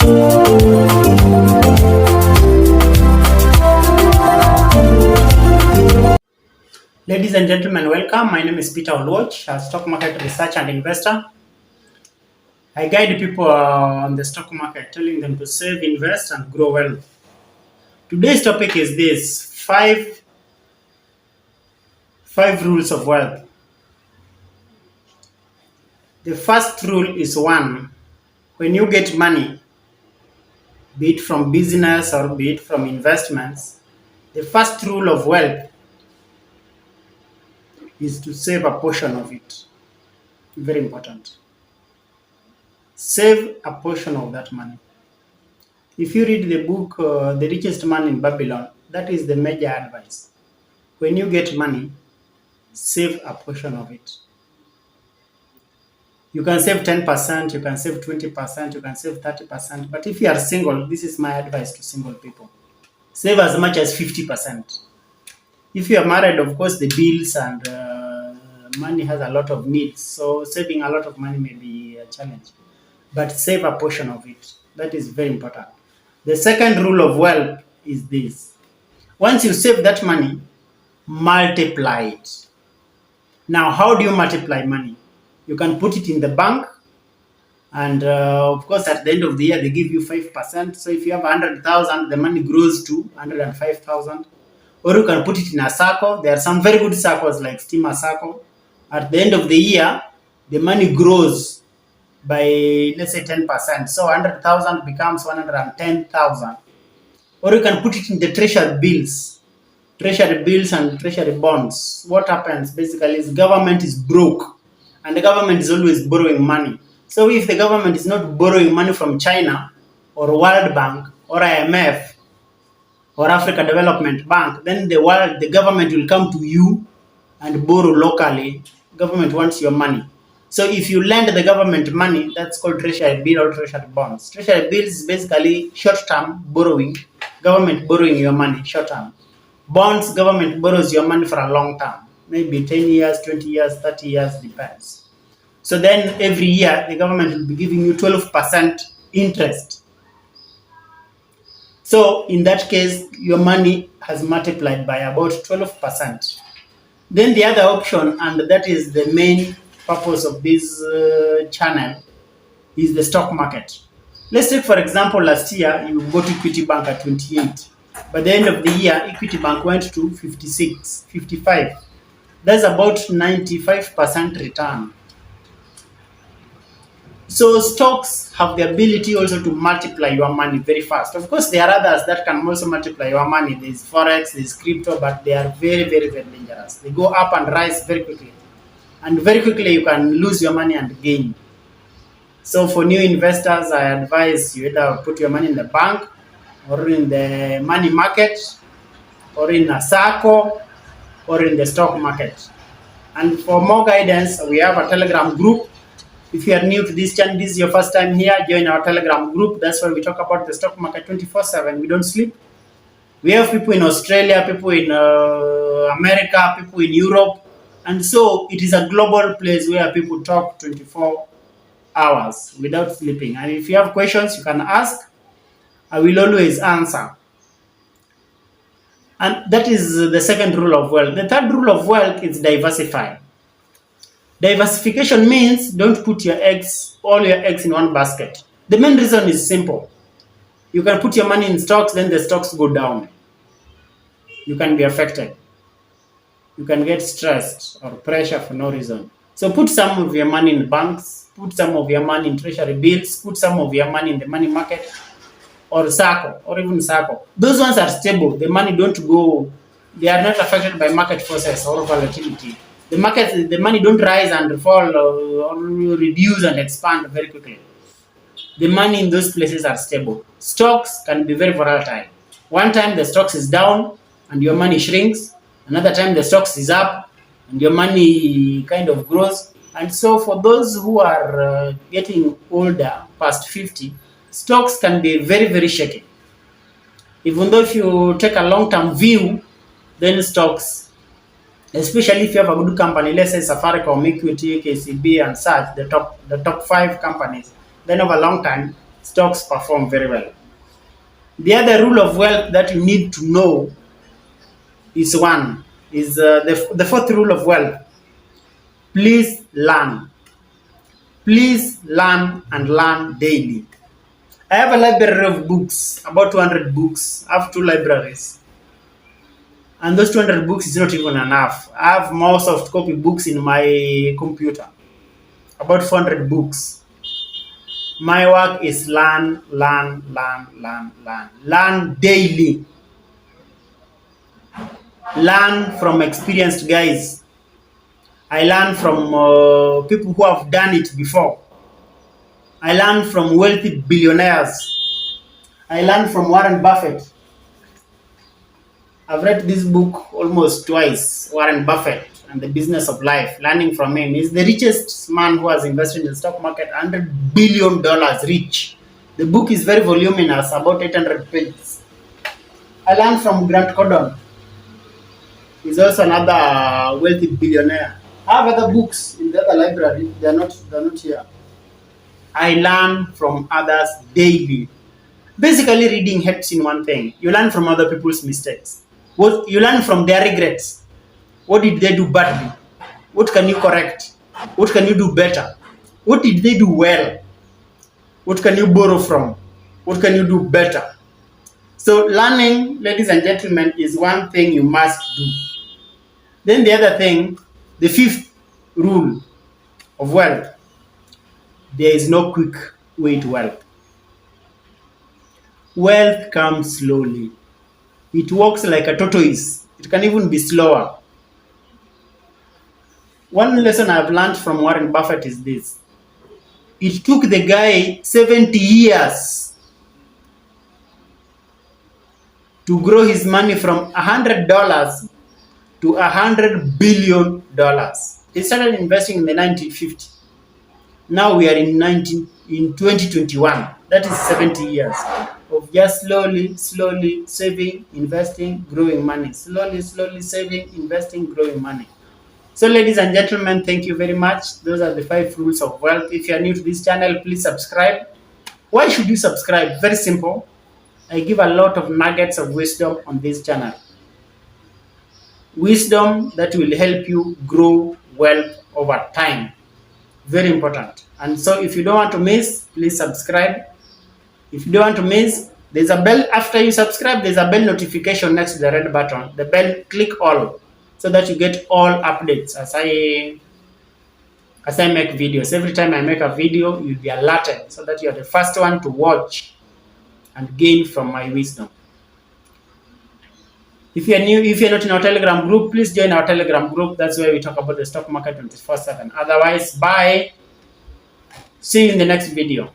Ladies and gentlemen, welcome. My name is Peter Oluoch, a stock market researcher and investor. I guide people on the stock market, telling them to save, invest, and grow wealth. Today's topic is this: five rules of wealth. The first rule is one: when you get money, be it from business or be it from investments, the first rule of wealth is to save a portion of it. Very important. Save a portion of that money. If you read the book, The Richest Man in Babylon, that is the major advice. When you get money, save a portion of it. You can save 10%, you can save 20%, you can save 30%. But if you are single, this is my advice to single people. Save as much as 50%. If you are married, of course, the bills and money has a lot of needs. So saving a lot of money may be a challenge. But save a portion of it. That is very important. The second rule of wealth is this: once you save that money, multiply it. Now, how do you multiply money? You can put it in the bank, and of course, at the end of the year, they give you 5%. So if you have 100,000, the money grows to 105,000. Or you can put it in a circle. There are some very good circles like Steamer Circle. At the end of the year, the money grows by, let's say, 10%. So 100,000 becomes 110,000. Or you can put it in the treasury bills and treasury bonds. What happens basically is government is broke, and the government is always borrowing money. So if the government is not borrowing money from China or World Bank or IMF or Africa Development Bank, then the government will come to you and borrow locally. Government wants your money. So if you lend the government money, that's called treasury bill or treasury bonds. Treasury bills is basically short-term borrowing, government borrowing your money short-term. Bonds, government borrows your money for a long term, maybe 10 years, 20 years, 30 years, depends. So then every year, the government will be giving you 12% interest. So in that case, your money has multiplied by about 12%. Then the other option, and that is the main purpose of this channel, is the stock market. Let's take, for example, last year you bought Equity Bank at 28. By the end of the year, Equity Bank went to 56, 55. That's about 95% return. So stocks have the ability also to multiply your money very fast. Of course, there are others that can also multiply your money. There's Forex, there's crypto, but they are very, very, very dangerous. They go up and rise very quickly. And very quickly you can lose your money and gain. So for new investors, I advise you either put your money in the bank or in the money market or in a circle or in the stock market. And for more guidance, we have a Telegram group. If you are new to this channel, this is your first time here, join our Telegram group. That's where we talk about the stock market 24/7. We don't sleep. We have people in Australia, people in America, people in Europe. And so it is a global place where people talk 24 hours without sleeping. And if you have questions, you can ask. I will always answer. And that is the second rule of wealth. The third rule of wealth is diversify. Diversification means don't put all your eggs in one basket. The main reason is simple. You can put your money in stocks, then the stocks go down. You can be affected. You can get stressed or pressure for no reason. So put some of your money in banks, put some of your money in treasury bills, put some of your money in the money market or circle, or even circle. Those ones are stable. The money don't go, they are not affected by market forces or volatility. The money don't rise and fall or reduce and expand very quickly. The money in those places are stable. Stocks can be very volatile. One time the stocks is down and your money shrinks. Another time the stocks is up and your money kind of grows. And so for those who are getting older, past 50, stocks can be very, very shaky. Even though if you take a long-term view, then stocks, especially if you have a good company, let's say Safaricom, Equity, KCB, and such, the top 5 companies, then over a long time, stocks perform very well. The other rule of wealth that you need to know is the fourth rule of wealth. Please learn. Please learn and learn daily. I have a library of books, about 200 books. I have 2 libraries. And those 200 books is not even enough. I have more soft copy books in my computer. About 400 books. My work is learn daily. Learn from experienced guys. I learn from people who have done it before. I learn from wealthy billionaires. I learn from Warren Buffett. I've read this book almost twice, Warren Buffett and the Business of Life. Learning from him. He's the richest man who has invested in the stock market, $100 billion rich. The book is very voluminous, about 800 pages. I learned from Grant Cardone. He's also another wealthy billionaire. I have other books in the other library. They're not here. I learn from others daily. Basically, reading helps in one thing. You learn from other people's mistakes. You learn from their regrets. What did they do badly? What can you correct? What can you do better? What did they do well? What can you borrow from? What can you do better? So learning, ladies and gentlemen, is one thing you must do. Then the other thing, the fifth rule of wealth, there is no quick way to wealth. Wealth comes slowly. It walks like a tortoise. It can even be slower. One lesson I've learned from Warren Buffett is this. It took the guy 70 years to grow his money from $100 to $100 billion. He started investing in the 1950s. Now we are in 2021. That is 70 years of just slowly saving, investing, growing money. Slowly saving, investing, growing money. So ladies and gentlemen, thank you very much. Those are the 5 rules of wealth. If you are new to this channel, please subscribe. Why should you subscribe? Very simple. I give a lot of nuggets of wisdom on this channel. Wisdom that will help you grow wealth over time. Very important. And so if you don't want to miss, please subscribe. If you don't want to miss, there's a bell. After you subscribe, there's a bell notification next to the red button. The bell, click all, so that you get all updates as I make videos. Every time I make a video, you'll be alerted so that you're the first one to watch and gain from my wisdom. If you're new, if you're not in our Telegram group, please join our Telegram group. That's where we talk about the stock market 24/7. Otherwise, bye. See you in the next video.